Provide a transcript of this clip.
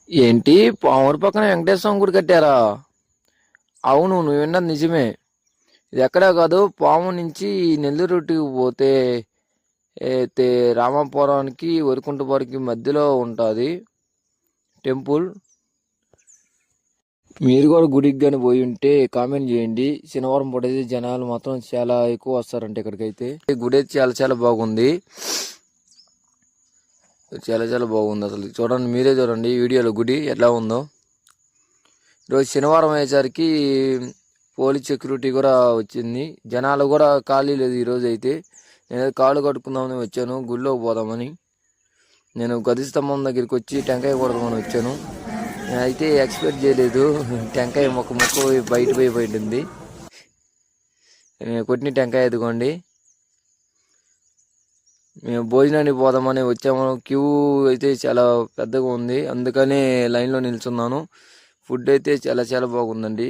ఏంటి పామూరు పక్కన వెంకటేశ్వర స్వామి గుడి కట్టారా? అవును, నువ్వు విన్నది నిజమే. ఇది ఎక్కడా కాదు, పాము నుంచి నెల్లూరు రూట్కి పోతే అయితే రామాపురానికి వరికుంటపురానికి మధ్యలో ఉంటుంది టెంపుల్. మీరు కూడా గుడికి కానీ పోయి ఉంటే కామెంట్ చేయండి. శనివారం పూట అయితే జనాలు మాత్రం చాలా ఎక్కువ వస్తారంట ఇక్కడికైతే. ఈ గుడి అయితే చాలా చాలా బాగుంది, చాలా చాలా బాగుంది. అసలు చూడండి, మీరే చూడండి వీడియోలో గుడి ఎట్లా ఉందో. ఈరోజు శనివారం అయ్యేసరికి పోలీస్ సెక్యూరిటీ కూడా వచ్చింది, జనాలు కూడా ఖాళీ లేదు ఈరోజు అయితే. నేను కాళ్ళు కట్టుకుందామని వచ్చాను, గుళ్ళోకి పోదామని. నేను గది స్తంభం దగ్గరికి వచ్చి టెంకాయ కొడదామని వచ్చాను. అయితే ఎక్స్పెక్ట్ చేయలేదు, టెంకాయ మొక్క బయట పోయింది. కొట్టిన టెంకాయ ఎదుకోండి. మేము భోజనానికి పోదామని వచ్చాము, క్యూ అయితే చాలా పెద్దగా ఉంది, అందుకనే లైన్లో నిల్చున్నాను. ఫుడ్ అయితే చాలా చాలా బాగుందండి.